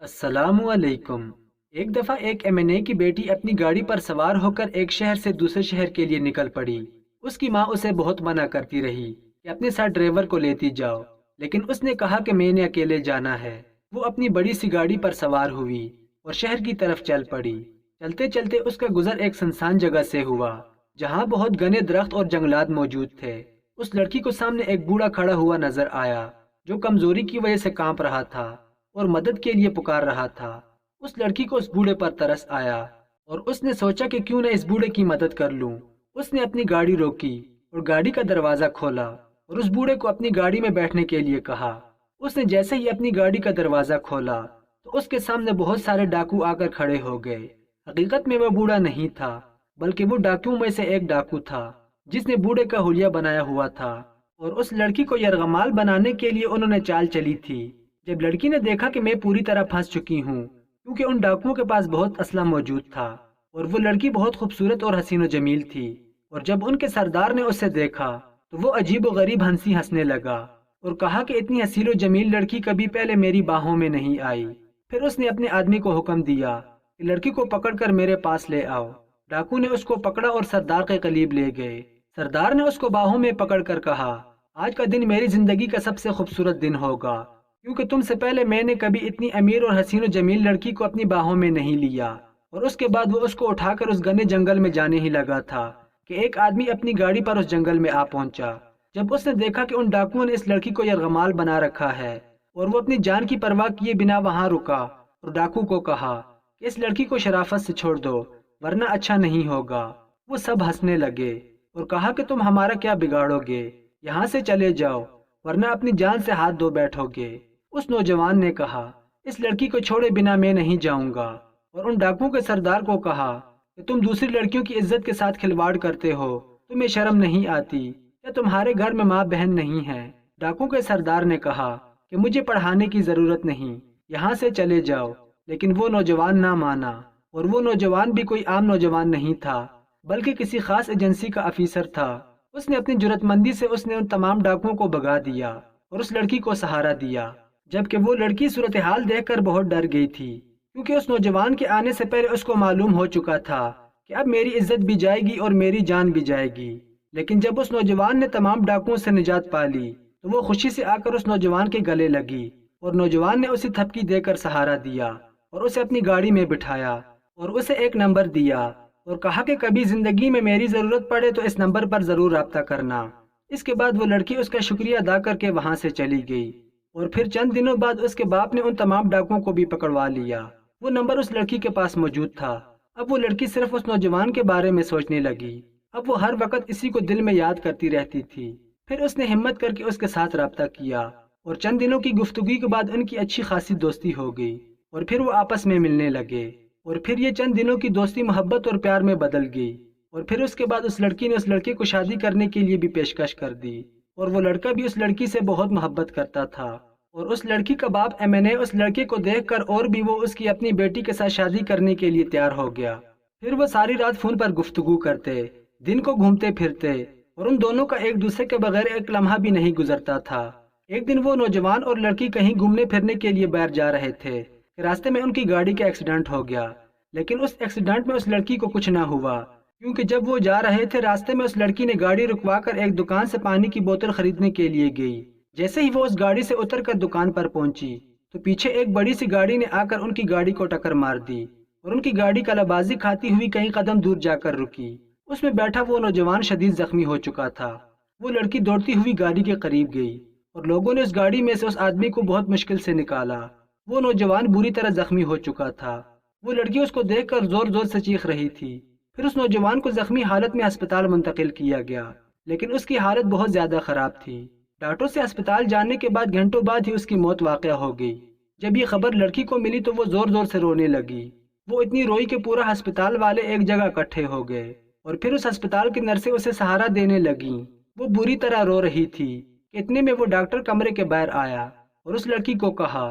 السلام علیکم۔ ایک دفعہ ایک ایم کی بیٹی اپنی گاڑی پر سوار ہو کر ایک شہر سے دوسرے شہر کے لیے نکل پڑی۔ اس کی ماں اسے بہت منع کرتی رہی کہ اپنے ساتھ ڈرائیور کو لیتی جاؤ، لیکن اس نے کہا کہ میں نے اکیلے جانا ہے۔ وہ اپنی بڑی سی گاڑی پر سوار ہوئی اور شہر کی طرف چل پڑی۔ چلتے چلتے اس کا گزر ایک سنسان جگہ سے ہوا جہاں بہت گھنے درخت اور جنگلات موجود تھے۔ اس لڑکی کو سامنے ایک بوڑھا کھڑا ہوا نظر آیا جو کمزوری کی وجہ سے کانپ رہا تھا اور مدد کے لیے پکار رہا تھا۔ اس لڑکی کو اس بوڑھے پر ترس آیا اور اس نے سوچا کہ کیوں نہ اس بوڑھے کی مدد کر لوں۔ اس نے اپنی گاڑی روکی اور گاڑی کا دروازہ کھولا اور اس بوڑھے کو اپنی گاڑی میں بیٹھنے کے لیے کہا۔ اس نے جیسے ہی اپنی گاڑی کا دروازہ کھولا تو اس کے سامنے بہت سارے ڈاکو آ کر کھڑے ہو گئے۔ حقیقت میں وہ بوڑھا نہیں تھا بلکہ وہ ڈاکوؤں میں سے ایک ڈاکو تھا جس نے بوڑھے کا حلیہ بنایا ہوا تھا، اور اس لڑکی کو یرغمال بنانے کے لیے انہوں نے چال چلی تھی۔ جب لڑکی نے دیکھا کہ میں پوری طرح پھنس چکی ہوں کیونکہ ان ڈاکوؤں کے پاس بہت اسلحہ موجود تھا اور وہ لڑکی بہت خوبصورت اور حسین و جمیل تھی، اور جب ان کے سردار نے اسے دیکھا تو وہ عجیب و غریب ہنسی ہنسنے لگا اور کہا کہ اتنی حسین و جمیل لڑکی کبھی پہلے میری باہوں میں نہیں آئی۔ پھر اس نے اپنے آدمی کو حکم دیا کہ لڑکی کو پکڑ کر میرے پاس لے آؤ۔ ڈاکو نے اس کو پکڑا اور سردار کے قریب لے گئے۔ سردار نے اس کو باہوں میں پکڑ کر کہا، آج کا دن میری زندگی کا سب سے خوبصورت دن ہوگا کیونکہ تم سے پہلے میں نے کبھی اتنی امیر اور حسین و جمیل لڑکی کو اپنی باہوں میں نہیں لیا۔ اور اس کے بعد وہ اس کو اٹھا کر اس گھنے جنگل میں جانے ہی لگا تھا کہ ایک آدمی اپنی گاڑی پر اس جنگل میں آ پہنچا۔ جب اس نے دیکھا کہ ان ڈاکوؤں نے اس لڑکی کو یرغمال بنا رکھا ہے اور وہ اپنی جان کی پرواہ کیے بنا وہاں رکا اور ڈاکو کو کہا کہ اس لڑکی کو شرافت سے چھوڑ دو ورنہ اچھا نہیں ہوگا، وہ سب ہنسنے لگے اور کہا کہ تم ہمارا کیا بگاڑو گے، یہاں سے چلے جاؤ ورنہ اپنی جان سے ہاتھ دھو بیٹھو گے۔ اس نوجوان نے کہا، اس لڑکی کو چھوڑے بنا میں نہیں جاؤں گا، اور ان ڈاکوؤں کے سردار کو کہا کہ تم دوسری لڑکیوں کی عزت کے ساتھ کھلواڑ کرتے ہو، تمہیں شرم نہیں آتی، یا تمہارے گھر میں ماں بہن نہیں ہے؟ ڈاکوؤں کے سردار نے کہا کہ مجھے پڑھانے کی ضرورت نہیں، یہاں سے چلے جاؤ، لیکن وہ نوجوان نہ مانا، اور وہ نوجوان بھی کوئی عام نوجوان نہیں تھا بلکہ کسی خاص ایجنسی کا افیسر تھا۔ اس نے اپنی جرأت مندی سے اس نے ان تمام ڈاکوؤں کو بھگا دیا اور اس لڑکی کو سہارا دیا، جبکہ وہ لڑکی صورتحال دیکھ کر بہت ڈر گئی تھی کیونکہ اس نوجوان کے آنے سے پہلے اس کو معلوم ہو چکا تھا کہ اب میری عزت بھی جائے گی اور میری جان بھی جائے گی۔ لیکن جب اس نوجوان نے تمام ڈاکوؤں سے نجات پا لی تو وہ خوشی سے آ کر اس نوجوان کے گلے لگی، اور نوجوان نے اسے تھپکی دے کر سہارا دیا اور اسے اپنی گاڑی میں بٹھایا اور اسے ایک نمبر دیا اور کہا کہ کبھی زندگی میں میری ضرورت پڑے تو اس نمبر پر ضرور رابطہ کرنا۔ اس کے بعد وہ لڑکی اس کا شکریہ ادا کر کے وہاں سے چلی گئی، اور پھر چند دنوں بعد اس کے باپ نے ان تمام ڈاکوؤں کو بھی پکڑوا لیا۔ وہ نمبر اس لڑکی کے پاس موجود تھا۔ اب وہ لڑکی صرف اس نوجوان کے بارے میں سوچنے لگی، اب وہ ہر وقت اسی کو دل میں یاد کرتی رہتی تھی۔ پھر اس نے ہمت کر کے اس کے ساتھ رابطہ کیا، اور چند دنوں کی گفتگو کے بعد ان کی اچھی خاصی دوستی ہو گئی، اور پھر وہ آپس میں ملنے لگے، اور پھر یہ چند دنوں کی دوستی محبت اور پیار میں بدل گئی، اور پھر اس کے بعد اس لڑکی نے اس لڑکے کو شادی کرنے کے لیے بھی پیشکش کر دی، اور وہ لڑکا بھی اس لڑکی سے بہت محبت کرتا تھا، اور اس لڑکی کا باپ ایم اس لڑکے کو دیکھ کر اور بھی وہ اس کی اپنی بیٹی کے ساتھ شادی کرنے کے لیے تیار ہو گیا۔ پھر وہ ساری رات فون پر گفتگو کرتے، دن کو گھومتے پھرتے، اور ان دونوں کا ایک دوسرے کے بغیر ایک لمحہ بھی نہیں گزرتا تھا۔ ایک دن وہ نوجوان اور لڑکی کہیں گھومنے پھرنے کے لیے باہر جا رہے تھے کہ راستے میں ان کی گاڑی کا ایکسیڈنٹ ہو گیا، لیکن اس ایکسیڈنٹ میں اس لڑکی کو کچھ نہ ہوا کیونکہ جب وہ جا رہے تھے راستے میں اس لڑکی نے گاڑی رکوا کر ایک دکان سے پانی کی بوتل خریدنے کے لیے گئی۔ جیسے ہی وہ اس گاڑی سے اتر کر دکان پر پہنچی تو پیچھے ایک بڑی سی گاڑی نے آ کر ان کی گاڑی کو ٹکر مار دی اور ان کی گاڑی کلابازی کھاتی ہوئی کئی قدم دور جا کر رکی۔ اس میں بیٹھا وہ نوجوان شدید زخمی ہو چکا تھا۔ وہ لڑکی دوڑتی ہوئی گاڑی کے قریب گئی اور لوگوں نے اس گاڑی میں سے اس آدمی کو بہت مشکل سے نکالا۔ وہ نوجوان بری طرح زخمی ہو چکا تھا۔ وہ لڑکی اس کو دیکھ کر زور زور سے چیخ رہی تھی۔ پھر اس نوجوان کو زخمی حالت میں ہسپتال منتقل کیا گیا، لیکن اس کی حالت بہت زیادہ خراب تھی۔ ڈاکٹر سے ہسپتال جانے کے بعد گھنٹوں بعد ہی اس کی موت واقع ہو گئی۔ جب یہ خبر لڑکی کو ملی تو وہ زور زور سے رونے لگی۔ وہ اتنی روئی کہ پورا ہسپتال والے ایک جگہ اکٹھے ہو گئے، اور پھر اس ہسپتال کی نرسیں اسے سہارا دینے لگیں۔ وہ بری طرح رو رہی تھی کہ اتنے میں وہ ڈاکٹر کمرے کے باہر آیا اور اس لڑکی کو کہا،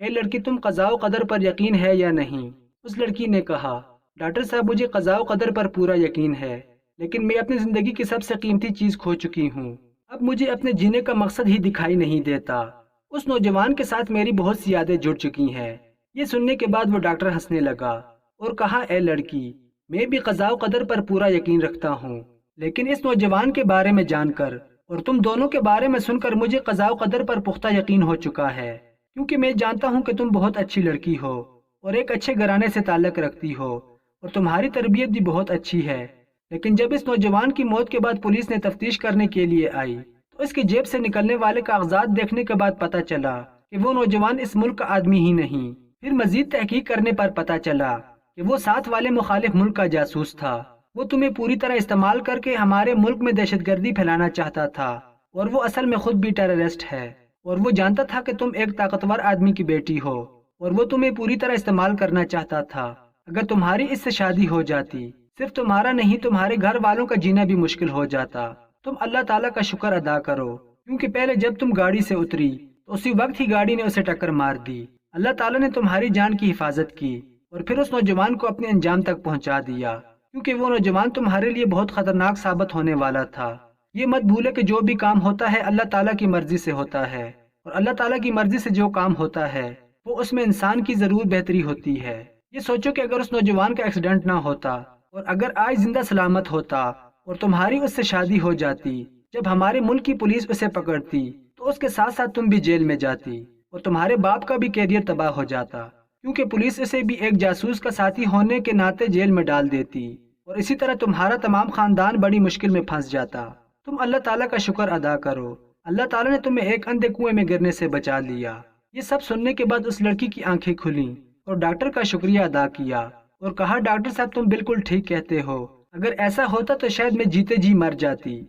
اے لڑکی، تم قضاء و قدر پر یقین ہے یا نہیں؟ اس لڑکی نے کہا، ڈاکٹر صاحب مجھے قضاء و قدر پر پورا یقین ہے، لیکن میں اپنی زندگی کی سب سے قیمتی چیز کھو چکی ہوں، اب مجھے اپنے جینے کا مقصد ہی دکھائی نہیں دیتا۔ اس نوجوان کے ساتھ میری بہت سی یادیں جڑ چکی ہیں، یہ سننے کے بعد وہ ڈاکٹر ہنسنے لگا اور کہا، اے لڑکی، میں بھی قضاء و قدر پر پورا یقین رکھتا ہوں، لیکن اس نوجوان کے بارے میں جان کر اور تم دونوں کے بارے میں سن کر مجھے قضاء و قدر پر پختہ یقین ہو چکا ہے، کیونکہ میں جانتا ہوں کہ تم بہت اچھی لڑکی ہو اور ایک اچھے گھرانے سے تعلق رکھتی ہو اور تمہاری تربیت بھی بہت اچھی ہے۔ لیکن جب اس نوجوان کی موت کے بعد پولیس نے تفتیش کرنے کے لیے آئی تو اس کی جیب سے نکلنے والے کاغذات دیکھنے کے بعد پتہ چلا کہ وہ نوجوان اس ملک کا آدمی ہی نہیں۔ پھر مزید تحقیق کرنے پر پتہ چلا کہ وہ ساتھ والے مخالف ملک کا جاسوس تھا۔ وہ تمہیں پوری طرح استعمال کر کے ہمارے ملک میں دہشت گردی پھیلانا چاہتا تھا، اور وہ اصل میں خود بھی ٹیررسٹ ہے، اور وہ جانتا تھا کہ تم ایک طاقتور آدمی کی بیٹی ہو، اور وہ تمہیں پوری طرح استعمال کرنا چاہتا تھا۔ اگر تمہاری اس سے شادی ہو جاتی، صرف تمہارا نہیں تمہارے گھر والوں کا جینا بھی مشکل ہو جاتا۔ تم اللہ تعالیٰ کا شکر ادا کرو، کیونکہ پہلے جب تم گاڑی سے اتری تو اسی وقت ہی گاڑی نے اسے ٹکر مار دی۔ اللہ تعالیٰ نے تمہاری جان کی حفاظت کی اور پھر اس نوجوان کو اپنے انجام تک پہنچا دیا، کیونکہ وہ نوجوان تمہارے لیے بہت خطرناک ثابت ہونے والا تھا۔ یہ مت بھولے کہ جو بھی کام ہوتا ہے اللہ تعالیٰ کی مرضی سے ہوتا ہے، اور اللہ تعالیٰ کی مرضی سے جو کام ہوتا ہے وہ اس میں انسان کی ضرور بہتری ہوتی ہے۔ یہ سوچو کہ اگر اس نوجوان کا ایکسیڈنٹ نہ ہوتا اور اگر آج زندہ سلامت ہوتا اور تمہاری اس سے شادی ہو جاتی، جب ہمارے ملک کی پولیس اسے پکڑتی تو اس کے ساتھ ساتھ تم بھی جیل میں جاتی اور تمہارے باپ کا بھی کیریئر تباہ ہو جاتا، کیونکہ پولیس اسے بھی ایک جاسوس کا ساتھی ہونے کے ناطے جیل میں ڈال دیتی، اور اسی طرح تمہارا تمام خاندان بڑی مشکل میں پھنس جاتا۔ تم اللہ تعالیٰ کا شکر ادا کرو، اللہ تعالیٰ نے تمہیں ایک اندھے کنویں میں گرنے سے بچا لیا۔ یہ سب سننے کے بعد اس لڑکی کی آنکھیں کھلیں اور ڈاکٹر کا شکریہ ادا کیا اور کہا، ڈاکٹر صاحب تم بالکل ٹھیک کہتے ہو، اگر ایسا ہوتا تو شاید میں جیتے جی مر جاتی۔